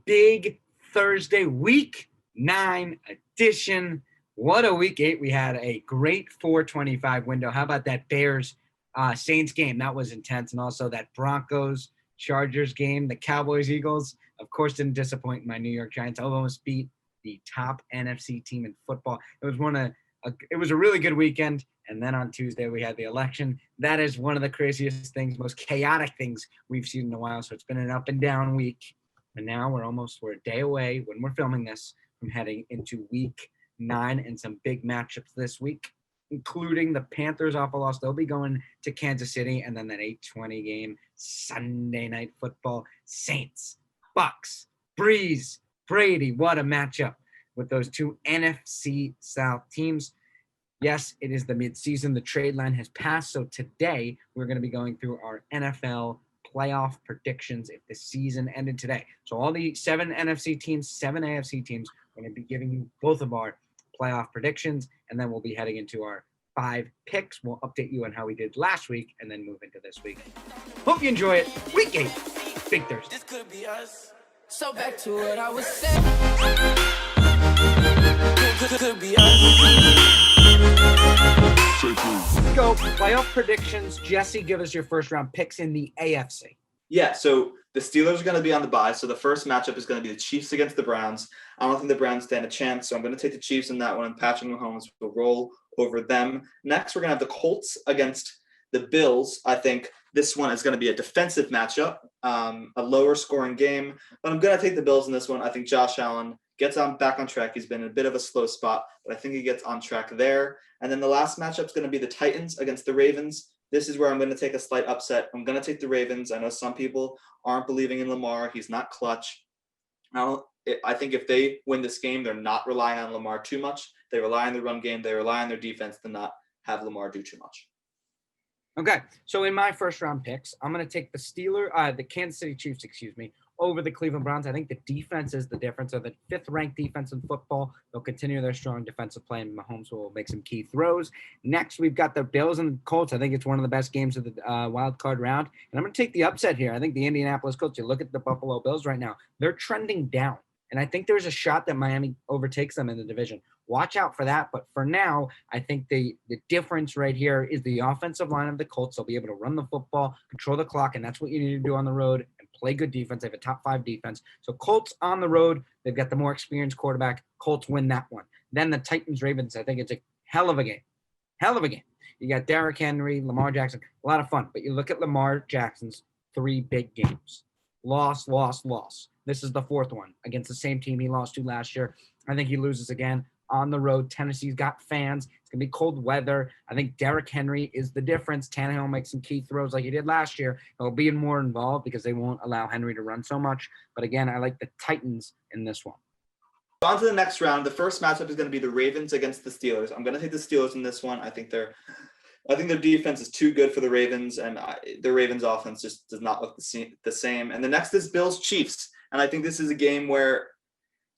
big Thursday week 9 edition. What a week 8 we had. A great 425 window. How about that Bears Saints game? That was intense. And also that Broncos Chargers game, the Cowboys Eagles, of course, didn't disappoint. My New York Giants almost beat the top NFC team in football. It was a really good weekend. And then on Tuesday, we had the election. That is one of the craziest things, most chaotic things we've seen in a while. So it's been an up and down week. And now we're a day away when we're filming this from heading into week 9 and some big matchups this week, including the Panthers off a loss. They'll be going to Kansas City, and then that 8:20 game, Sunday Night Football, Saints, Bucks, Breeze, Brady. What a matchup with those two NFC South teams. Yes, it is the midseason. The trade line has passed. So today we're going to be going through our NFL playoff predictions if the season ended today. So all the 7 NFC teams, 7 AFC teams, we're going to be giving you both of our playoff predictions, and then we'll be heading into our 5 picks. We'll update you on how we did last week and then move into this week. Hope you enjoy it. Week 8, Big Thursday. This could be us. So back to what I was saying. Could be us. Let's go. Playoff predictions. Jesse, give us your first round picks in the AFC. Yeah, so the Steelers are going to be on the bye. So the first matchup is going to be the Chiefs against the Browns. I don't think the Browns stand a chance, so I'm going to take the Chiefs in that one. Patrick Mahomes will roll over them. Next, we're going to have the Colts against the Bills. I think this one is going to be a defensive matchup, a lower scoring game. But I'm going to take the Bills in this one. I think Josh Allen gets back on track. He's been in a bit of a slow spot, but I think he gets on track there. And then the last matchup is going to be the Titans against the Ravens. This is where I'm going to take a slight upset. I'm going to take the Ravens. I know some people aren't believing in Lamar. He's not clutch. I think if they win this game, they're not relying on Lamar too much. They rely on the run game. They rely on their defense to not have Lamar do too much. Okay, so in my first round picks, I'm going to take the Kansas City Chiefs, over the Cleveland Browns. I think the defense is the difference. They're the 5th-ranked defense in football. They'll continue their strong defensive play, and Mahomes will make some key throws. Next, we've got the Bills and the Colts. I think it's one of the best games of the wild card round. And I'm going to take the upset here. I think the Indianapolis Colts, you look at the Buffalo Bills right now, they're trending down. And I think there's a shot that Miami overtakes them in the division. Watch out for that. But for now, I think the difference right here is the offensive line of the Colts. They'll be able to run the football, control the clock, and that's what you need to do on the road and play good defense. They have a top 5 defense. So Colts on the road, they've got the more experienced quarterback. Colts win that one. Then the Titans-Ravens, I think it's a hell of a game. Hell of a game. You got Derrick Henry, Lamar Jackson, a lot of fun. But you look at Lamar Jackson's 3 big games. Loss, loss, loss. This is the 4th one against the same team he lost to last year. I think he loses again on the road. Tennessee's got fans. It's going to be cold weather. I think Derrick Henry is the difference. Tannehill makes some key throws like he did last year. He'll be more involved because they won't allow Henry to run so much. But again, I like the Titans in this one. On to the next round. The first matchup is going to be the Ravens against the Steelers. I'm going to take the Steelers in this one. I think their defense is too good for the Ravens, and the Ravens offense just does not look the same. And the next is Bills Chiefs. And I think this is a game where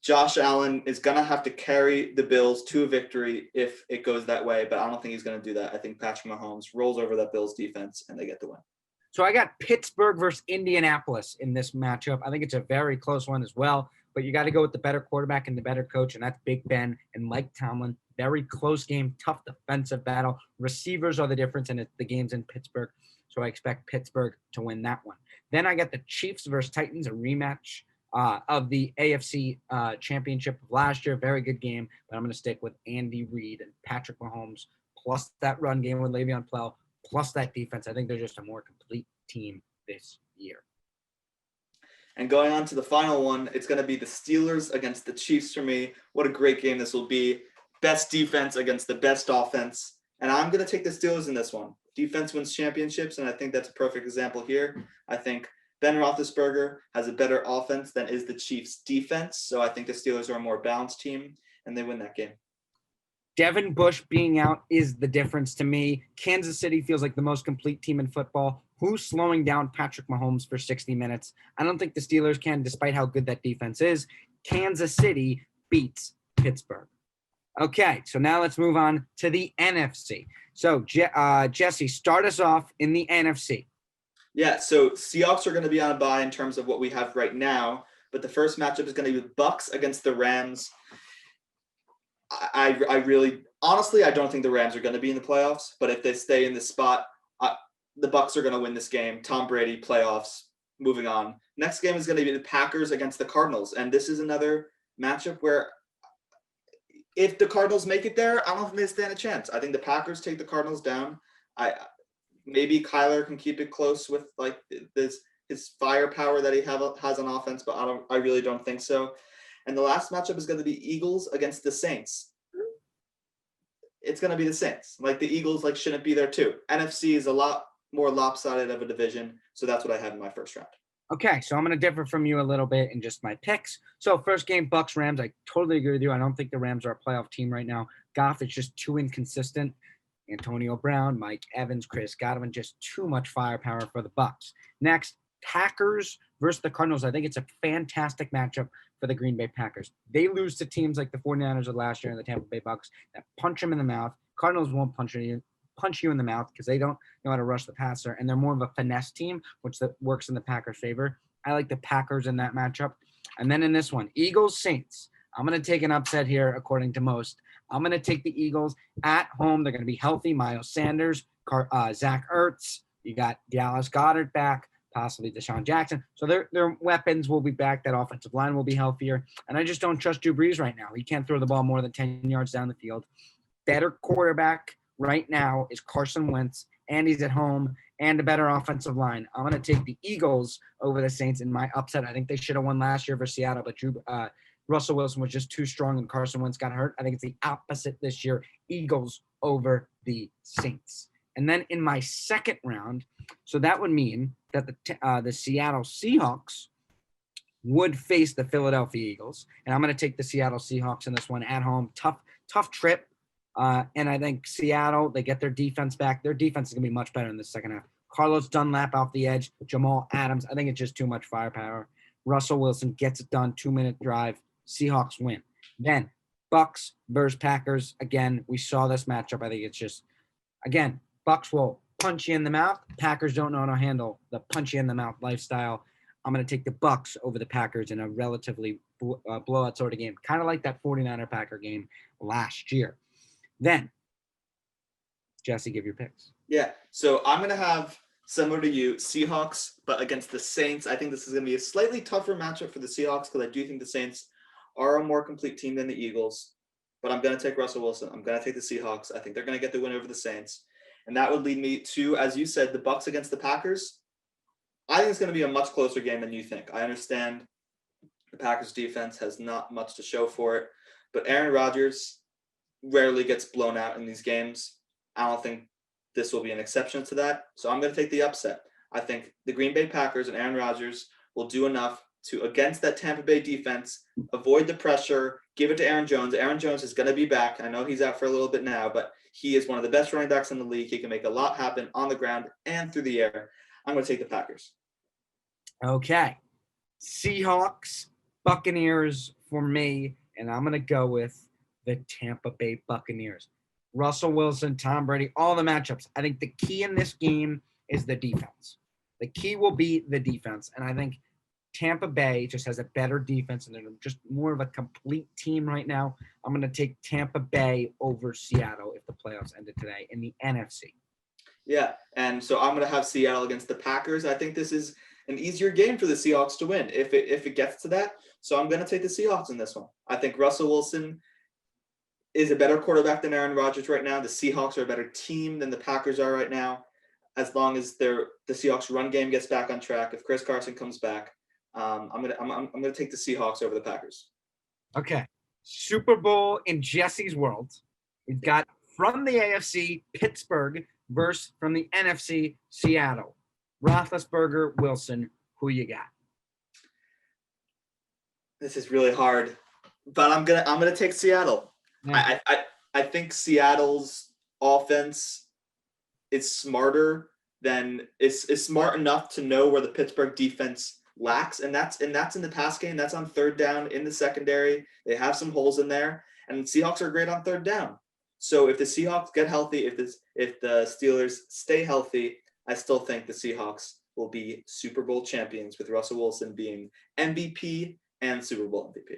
Josh Allen is going to have to carry the Bills to a victory if it goes that way, but I don't think he's going to do that. I think Patrick Mahomes rolls over that Bills defense, and they get the win. So I got Pittsburgh versus Indianapolis in this matchup. I think it's a very close one as well, but you got to go with the better quarterback and the better coach, and that's Big Ben and Mike Tomlin. Very close game, tough defensive battle. Receivers are the difference, and the game's in Pittsburgh, so I expect Pittsburgh to win that one. Then I got the Chiefs versus Titans, a rematch of the AFC championship of last year. Very good game, but I'm going to stick with Andy Reid and Patrick Mahomes, plus that run game with Levy and Schmalholz, plus that defense. I think they're just a more complete team this year. And going on to the final one, it's going to be the Steelers against the Chiefs for me. What a great game this will be. Best defense against the best offense. And I'm going to take the Steelers in this one. Defense wins championships, and I think that's a perfect example here. I think Ben Roethlisberger has a better offense than is the Chiefs' defense. So I think the Steelers are a more balanced team, and they win that game. Devin Bush being out is the difference to me. Kansas City feels like the most complete team in football. Who's slowing down Patrick Mahomes for 60 minutes? I don't think the Steelers can, despite how good that defense is. Kansas City beats Pittsburgh. Okay, so now let's move on to the NFC. So, Jesse, start us off in the NFC. Yeah, so Seahawks are going to be on a bye in terms of what we have right now. But the first matchup is going to be the Bucks against the Rams. I really, honestly, I don't think the Rams are going to be in the playoffs. But if they stay in this spot, the Bucks are going to win this game. Tom Brady, playoffs, moving on. Next game is going to be the Packers against the Cardinals. And this is another matchup where if the Cardinals make it there, I don't think they stand a chance. I think the Packers take the Cardinals down. Maybe Kyler can keep it close with like his firepower that he has on offense, but I really don't think so. And the last matchup is going to be Eagles against the Saints. It's going to be the Saints. Like the Eagles shouldn't be there too. NFC is a lot more lopsided of a division, so that's what I have in my first round. Okay, so I'm going to differ from you a little bit in just my picks. So first game, Bucks Rams. I totally agree with you. I don't think the Rams are a playoff team right now. Goff is just too inconsistent. Antonio Brown, Mike Evans, Chris Godwin, just too much firepower for the Bucks. Next, Packers versus the Cardinals. I think it's a fantastic matchup for the Green Bay Packers. They lose to teams like the 49ers of last year and the Tampa Bay Bucks that punch them in the mouth. Cardinals won't punch you in the mouth because they don't know how to rush the passer, and they're more of a finesse team, which works in the Packers' favor. I like the Packers in that matchup. And then in this one, Eagles-Saints. I'm going to take an upset here, according to most. I'm going to take the Eagles at home. They're going to be healthy. Miles Sanders, Zach Ertz. You got Dallas Goedert back, possibly Deshaun Jackson. So their weapons will be back. That offensive line will be healthier. And I just don't trust Drew Brees right now. He can't throw the ball more than 10 yards down the field. Better quarterback right now is Carson Wentz, and he's at home, and a better offensive line. I'm going to take the Eagles over the Saints in my upset. I think they should have won last year versus Seattle, but Russell Wilson was just too strong and Carson Wentz got hurt. I think it's the opposite this year. Eagles over the Saints. And then in my second round, so that would mean that the Seattle Seahawks would face the Philadelphia Eagles. And I'm going to take the Seattle Seahawks in this one at home. Tough trip. And I think Seattle, they get their defense back. Their defense is going to be much better in the second half. Carlos Dunlap off the edge. Jamal Adams. I think it's just too much firepower. Russell Wilson gets it done. 2-minute drive. Seahawks win. Then Bucks versus Packers. Again, we saw this matchup. I think it's just, again, Bucks will punch you in the mouth. Packers don't know how to handle the punch you in the mouth lifestyle. I'm going to take the Bucks over the Packers in a relatively blowout sort of game, kind of like that 49er Packer game last year. Then, Jesse, give your picks. Yeah, so I'm going to have, similar to you, Seahawks, but against the Saints. I think this is going to be a slightly tougher matchup for the Seahawks because I do think the Saints are a more complete team than the Eagles. But I'm going to take Russell Wilson. I'm going to take the Seahawks. I think they're going to get the win over the Saints. And that would lead me to, as you said, the Bucks against the Packers. I think it's going to be a much closer game than you think. I understand the Packers defense has not much to show for it, but Aaron Rodgers rarely gets blown out in these games. I don't think this will be an exception to that. So I'm going to take the upset. I think the Green Bay Packers and Aaron Rodgers will do enough to, against that Tampa Bay defense, avoid the pressure, give it to Aaron Jones. Aaron Jones is going to be back. I know he's out for a little bit now, but he is one of the best running backs in the league. He can make a lot happen on the ground and through the air. I'm going to take the Packers. Okay. Seahawks, Buccaneers for me, and I'm going to go with the Tampa Bay Buccaneers. Russell Wilson, Tom Brady, all the matchups. I think the key in this game is the defense. The key will be the defense, and I think Tampa Bay just has a better defense, and they're just more of a complete team right now. I'm going to take Tampa Bay over Seattle if the playoffs ended today in the NFC. Yeah, and so I'm going to have Seattle against the Packers. I think this is an easier game for the Seahawks to win if it gets to that. So I'm going to take the Seahawks in this one. I think Russell Wilson is a better quarterback than Aaron Rodgers right now. The Seahawks are a better team than the Packers are right now. As long as the Seahawks run game gets back on track, if Chris Carson comes back, I'm gonna take the Seahawks over the Packers. Okay, Super Bowl in Jesse's world. We've got from the AFC Pittsburgh versus from the NFC Seattle. Roethlisberger, Wilson, who you got? This is really hard, but I'm gonna take Seattle. Yeah. I think Seattle's offense is smarter than is smart enough to know where the Pittsburgh defense lacks, and that's in the pass game. That's on third down in the secondary. They have some holes in there, and the Seahawks are great on third down. So if the Seahawks get healthy, if the Steelers stay healthy, I still think the Seahawks will be Super Bowl champions, with Russell Wilson being MVP and Super Bowl MVP.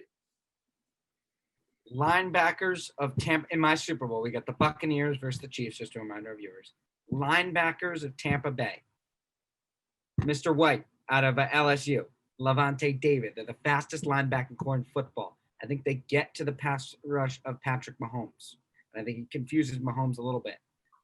Linebackers of Tampa in my Super Bowl. We got the Buccaneers versus the Chiefs, just a reminder of yours. Linebackers of Tampa Bay. Mr. White out of LSU. Levante David. They're the fastest linebacking core in football. I think they get to the pass rush of Patrick Mahomes. And I think he confuses Mahomes a little bit.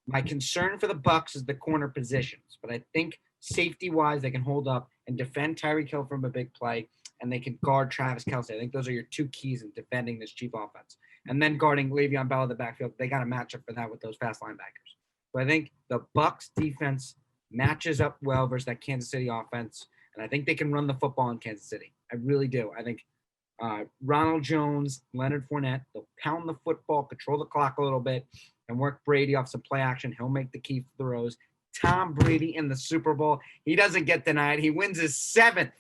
My concern for the Bucs is the corner positions, but I think safety-wise they can hold up and defend Tyreek Hill from a big play, and they can guard Travis Kelce. I think those are your two keys in defending this Chief offense. And then guarding Le'Veon Bell in the backfield, they got a matchup for that with those fast linebackers. So I think the Bucs defense matches up well versus that Kansas City offense, and I think they can run the football in Kansas City. I really do. I think Ronald Jones, Leonard Fournette, they'll pound the football, control the clock a little bit, and work Brady off some play action. He'll make the key throws. Tom Brady in the Super Bowl. He doesn't get denied. He wins his 7th,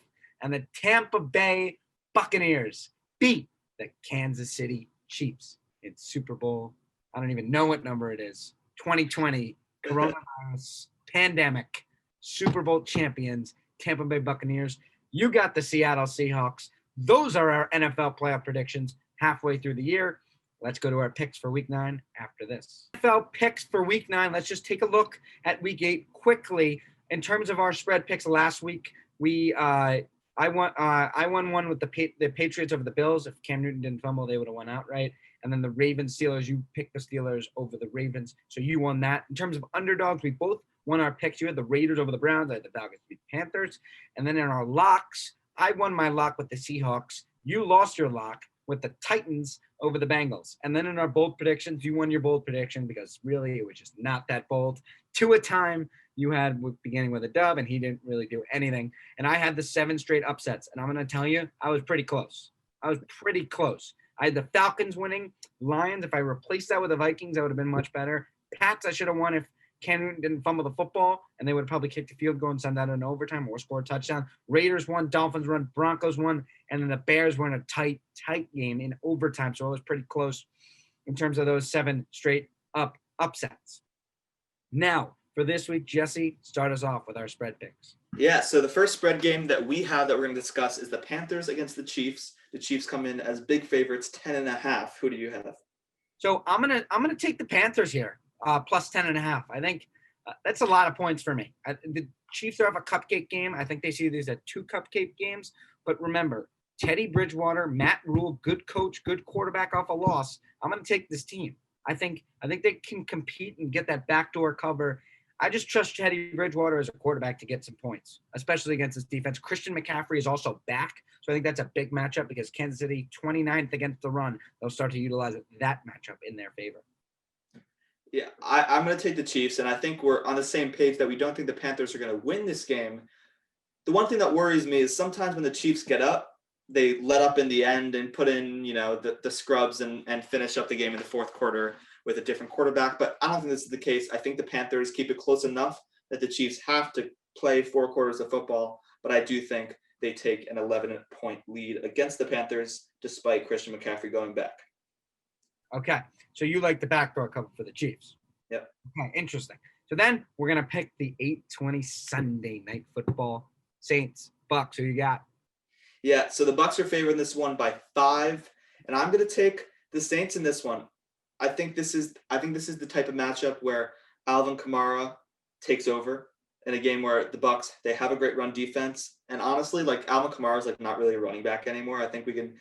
and the Tampa Bay Buccaneers beat the Kansas City Chiefs in Super Bowl. I don't even know what number it is. 2020, coronavirus, pandemic, Super Bowl champions, Tampa Bay Buccaneers. You got the Seattle Seahawks. Those are our NFL playoff predictions halfway through the year. Let's go to our picks for Week 9 after this. NFL picks for Week 9. Let's just take a look at Week 8 quickly. In terms of our spread picks last week, I won one with the Patriots over the Bills. If Cam Newton didn't fumble, they would have won outright. And then the Ravens Steelers, you picked the Steelers over the Ravens, so you won that. In terms of underdogs, we both won our picks. You had the Raiders over the Browns. I had the Falcons beat the Panthers. And then in our locks, I won my lock with the Seahawks. You lost your lock with the Titans over the Bengals. And then in our bold predictions, you won your bold prediction because really it was just not that bold. Two time you had beginning with a dub, and he didn't really do anything. And I had the 7 straight upsets. And I'm going to tell you, I was pretty close. I had the Falcons winning. Lions, if I replaced that with the Vikings, that would have been much better. Pats, I should have won if Cam Newton didn't fumble the football, and they would have probably kicked the field goal and send that in overtime or score a touchdown. Raiders won, Dolphins won, Broncos won, and then the Bears were in a tight game in overtime. So it was pretty close in terms of those 7 straight upsets. Now, for this week, Jesse, start us off with our spread picks. Yeah, so the first spread game that we have that we're going to discuss is the Panthers against the Chiefs. The Chiefs come in as big favorites, 10.5. Who do you have? So I'm gonna take the Panthers here, plus 10.5. I think that's a lot of points for me. The Chiefs have a cupcake game. I think they see these as 2 cupcake games. But remember, Teddy Bridgewater, Matt Rule, good coach, good quarterback off a loss. I'm gonna take this team. I think they can compete and get that backdoor cover. I just trust Teddy Bridgewater as a quarterback to get some points, especially against this defense. Christian McCaffrey is also back, so I think that's a big matchup because Kansas City, 29th against the run. They'll start to utilize that matchup in their favor. Yeah, I'm going to take the Chiefs, and I think we're on the same page that we don't think the Panthers are going to win this game. The one thing that worries me is sometimes when the Chiefs get up, they let up in the end and put in, the scrubs and finish up the game in the fourth quarter with a different quarterback. But I don't think this is the case. I think the Panthers keep it close enough that the Chiefs have to play 4 quarters of football. But I do think they take an 11-point lead against the Panthers despite Christian McCaffrey going back. Okay, so you like the backdoor cover for the Chiefs. Yep. Okay, interesting. So then we're going to pick the 8:20 Sunday night football. Saints, Bucs, who you got? Yeah, so the Bucs are favoring this one by 5, and I'm going to take the Saints in this one. I think this is the type of matchup where Alvin Kamara takes over in a game where the Bucs, they have a great run defense. And honestly, Alvin Kamara is not really a running back anymore. I think we can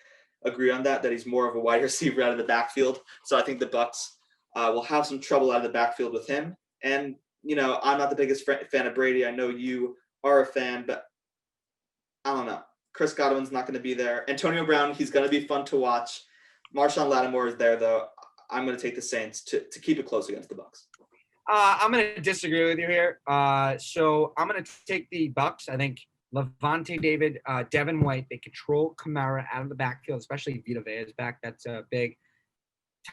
agree on that he's more of a wide receiver out of the backfield. So I think the Bucs will have some trouble out of the backfield with him. And, I'm not the biggest fan of Brady. I know you are a fan, but I don't know. Chris Godwin's not going to be there. Antonio Brown, he's going to be fun to watch. Marshawn Lattimore is there, though. I'm going to take the Saints to keep it close against the Bucs. I'm going to disagree with you here. So I'm going to take the Bucs. I think Levante David, Devin White, they control Kamara out of the backfield, especially Vita Vea is back. That's big.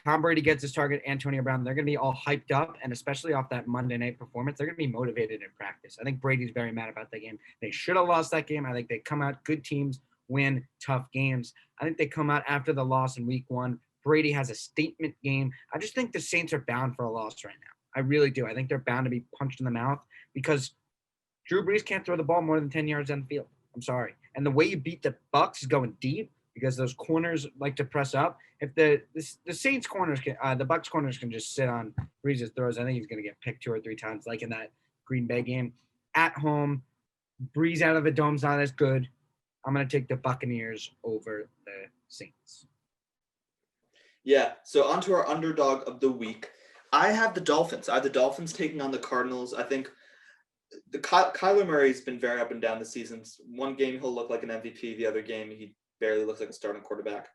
Tom Brady gets his target, Antonio Brown. They're going to be all hyped up, and especially off that Monday night performance, they're going to be motivated in practice. I think Brady's very mad about that game. They should have lost that game. I think they come out, good teams win tough games. I think they come out after the loss in week 1. Brady has a statement game. I just think the Saints are bound for a loss right now. I really do. I think they're bound to be punched in the mouth because Drew Brees can't throw the ball more than 10 yards down the field. I'm sorry. And the way you beat the Bucs is going deep because those corners like to press up. If the Saints corners can, the Bucs corners can just sit on Brees' throws, I think he's going to get picked 2 or 3 times, like in that Green Bay game. At home, Brees out of the dome's not as good. I'm going to take the Buccaneers over the Saints. Yeah, so on to our underdog of the week. I have the Dolphins. I have the Dolphins taking on the Cardinals. I think the Kyler Murray's been very up and down this season. One game he'll look like an MVP. The other game he barely looks like a starting quarterback.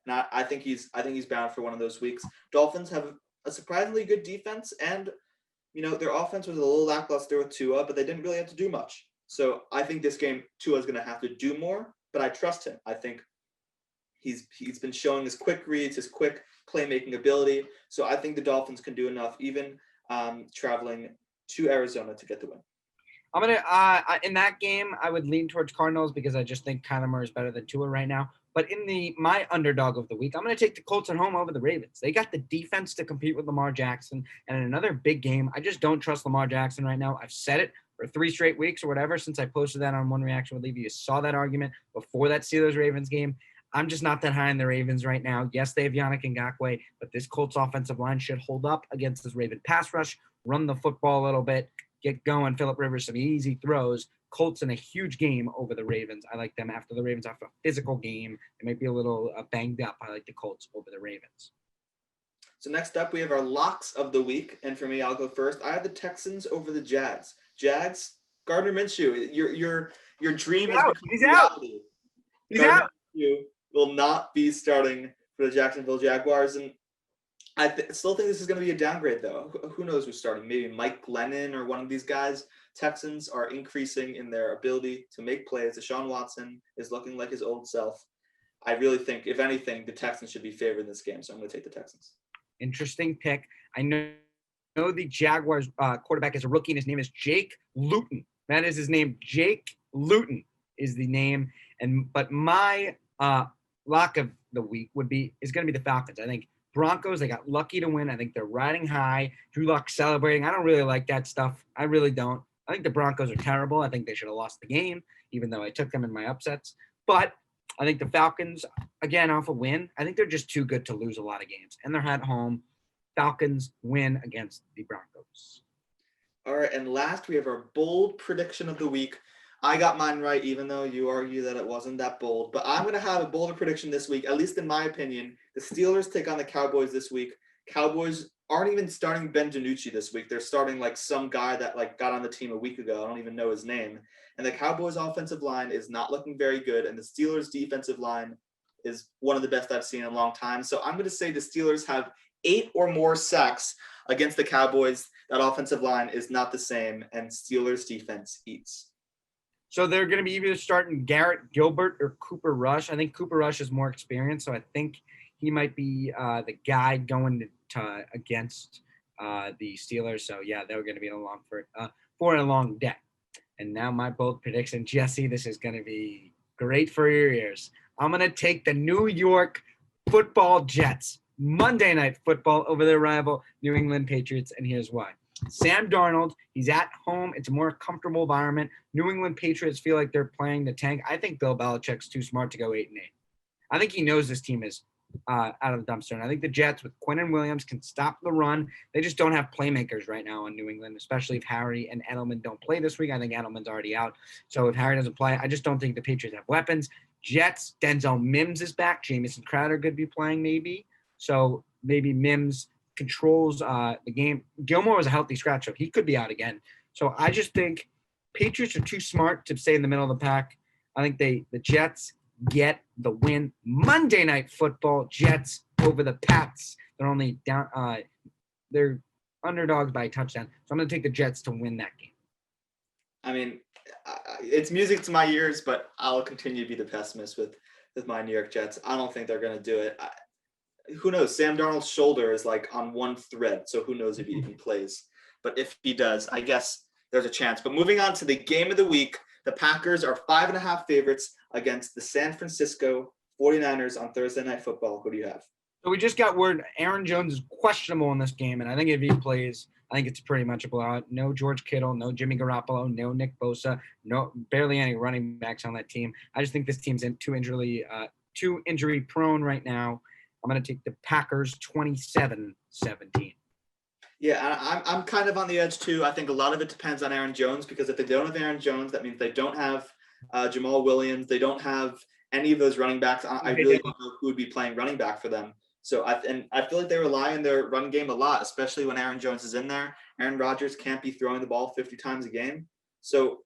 And I think he's bound for one of those weeks. Dolphins have a surprisingly good defense, and their offense was a little lackluster with Tua, but they didn't really have to do much. So I think this game Tua is going to have to do more, but I trust him. I think he's been showing his quick reads, his quick playmaking ability. So I think the Dolphins can do enough, even traveling to Arizona to get the win. I'm gonna in that game I would lean towards Cardinals because I just think Kyler Murray is better than Tua right now. But in my underdog of the week, I'm going to take the Colts at home over the Ravens. They got the defense to compete with Lamar Jackson. And in another big game, I just don't trust Lamar Jackson right now. I've said it for 3 straight weeks or whatever since I posted that on One Reaction with Levy. You saw that argument before that Steelers-Ravens game. I'm just not that high in the Ravens right now. Yes, they have Yannick Ngakoue, but this Colts offensive line should hold up against this Raven pass rush, run the football a little bit, get going, Phillip Rivers some easy throws. Colts in a huge game over the Ravens. I like them after the Ravens after a physical game. They might be a little banged up. I like the Colts over the Ravens. So next up, we have our locks of the week. And for me, I'll go first. I have the Texans over the Jags. Jags, Gardner Minshew, your dream is He's out. He's out. Minshew will not be starting for the Jacksonville Jaguars. And I still think this is going to be a downgrade, though. Who knows who's starting? Maybe Mike Glennon or one of these guys. Texans are increasing in their ability to make plays. Deshaun Watson is looking like his old self. I really think, if anything, the Texans should be favored in this game, so I'm going to take the Texans. Interesting pick. I know the Jaguars quarterback is a rookie, and his name is Jake Luton. That is his name. Jake Luton is the name. But my lock of the week is going to be the Falcons. I think Broncos, they got lucky to win. I think they're riding high. Drew Luck celebrating. I don't really like that stuff. I really don't. I think the Broncos are terrible. I think they should have lost the game, even though I took them in my upsets. But I think the Falcons, again, off a win. I think they're just too good to lose a lot of games. And they're at home. Falcons win against the Broncos. All right, and last we have our bold prediction of the week. I got mine right, even though you argue that it wasn't that bold. But I'm going to have a bolder prediction this week, at least in my opinion. The Steelers take on the Cowboys this week. Cowboys aren't even starting Ben DiNucci this week. They're starting like some guy that got on the team a week ago. I don't even know his name. And the Cowboys offensive line is not looking very good. And the Steelers defensive line is one of the best I've seen in a long time. So I'm going to say the Steelers have 8 or more sacks against the Cowboys. That offensive line is not the same. And Steelers defense eats. So they're going to be either starting Garrett Gilbert or Cooper Rush. I think Cooper Rush is more experienced, so I think he might be the guy going to against the Steelers. So, yeah, they're going to be for a long day. And now my bold prediction, Jesse, this is going to be great for your ears. I'm going to take the New York Football Jets, Monday Night Football, over their rival New England Patriots, and here's why. Sam Darnold, he's at home. It's a more comfortable environment. New England Patriots feel like they're playing the tank. I think Bill Belichick's too smart to go 8-8. I think he knows this team is out of the dumpster. And I think the Jets with Quinnen Williams can stop the run. They just don't have playmakers right now in New England, especially if Harry and Edelman don't play this week. I think Edelman's already out. So if Harry doesn't play, I just don't think the Patriots have weapons. Jets, Denzel Mims is back. Jamison Crowder could be playing maybe. So maybe Mims controls the game. Gilmore was a healthy scratch, so he could be out again. So I just think Patriots are too smart to stay in the middle of the pack. I think the Jets get the win. Monday Night Football, Jets over the Pats. They're only down. They're underdogs by a touchdown. So I'm going to take the Jets to win that game. I mean, it's music to my ears, but I'll continue to be the pessimist with my New York Jets. I don't think they're going to do it. Who knows? Sam Darnold's shoulder is on one thread, so who knows if he even plays. But if he does, I guess there's a chance. But moving on to the game of the week, the Packers are 5.5 favorites against the San Francisco 49ers on Thursday Night Football. Who do you have? So we just got word Aaron Jones is questionable in this game, and I think if he plays, I think it's pretty much a blowout. No George Kittle, no Jimmy Garoppolo, no Nick Bosa, no barely any running backs on that team. I just think this team's too injury prone right now. I'm going to take the Packers 27-17. Yeah, I'm kind of on the edge too. I think a lot of it depends on Aaron Jones, because if they don't have Aaron Jones, that means they don't have Jamal Williams. They don't have any of those running backs. I really don't know who would be playing running back for them. So I feel like they rely on their run game a lot, especially when Aaron Jones is in there. Aaron Rodgers can't be throwing the ball 50 times a game. So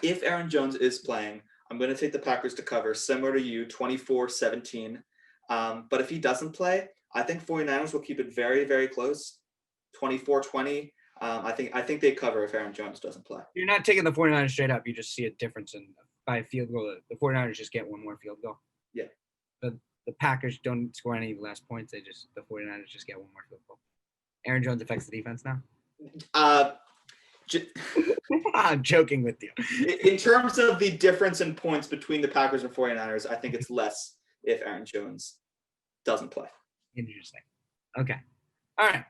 if Aaron Jones is playing, I'm going to take the Packers to cover, similar to you, 24-17. But if he doesn't play, I think 49ers will keep it very, very close, 24-20. I think they cover if Aaron Jones doesn't play. You're not taking the 49ers straight up. You just see a difference by a field goal. The 49ers just get one more field goal. Yeah. The Packers don't score any less points. The 49ers just get one more field goal. Aaron Jones affects the defense now? I'm joking with you. In terms of the difference in points between the Packers and 49ers, I think it's less if Aaron Jones doesn't play. Interesting. Okay. All right.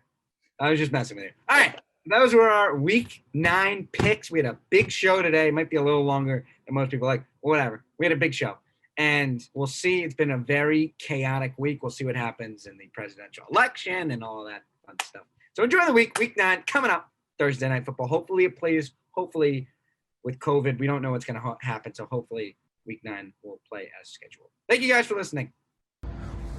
I was just messing with you. All right. Those were our week 9 picks. We had a big show today. It might be a little longer than most people like. Whatever. We had a big show. And we'll see. It's been a very chaotic week. We'll see what happens in the presidential election and all of that fun stuff. So enjoy the week. Week 9 coming up. Thursday Night Football. Hopefully it plays. Hopefully with COVID, we don't know what's going to happen. So hopefully week 9 will play as scheduled. Thank you guys for listening.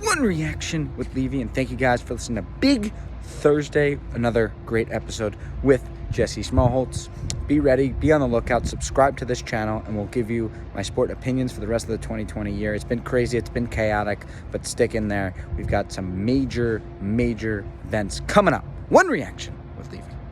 One reaction with Levy, and thank you guys for listening to Big Thursday. Another great episode with Jesse Schmalholz. Be ready, be on the lookout, subscribe to this channel, and we'll give you my sport opinions for the rest of the 2020 year. It's been crazy, it's been chaotic, but stick in there. We've got some major events coming up. One reaction.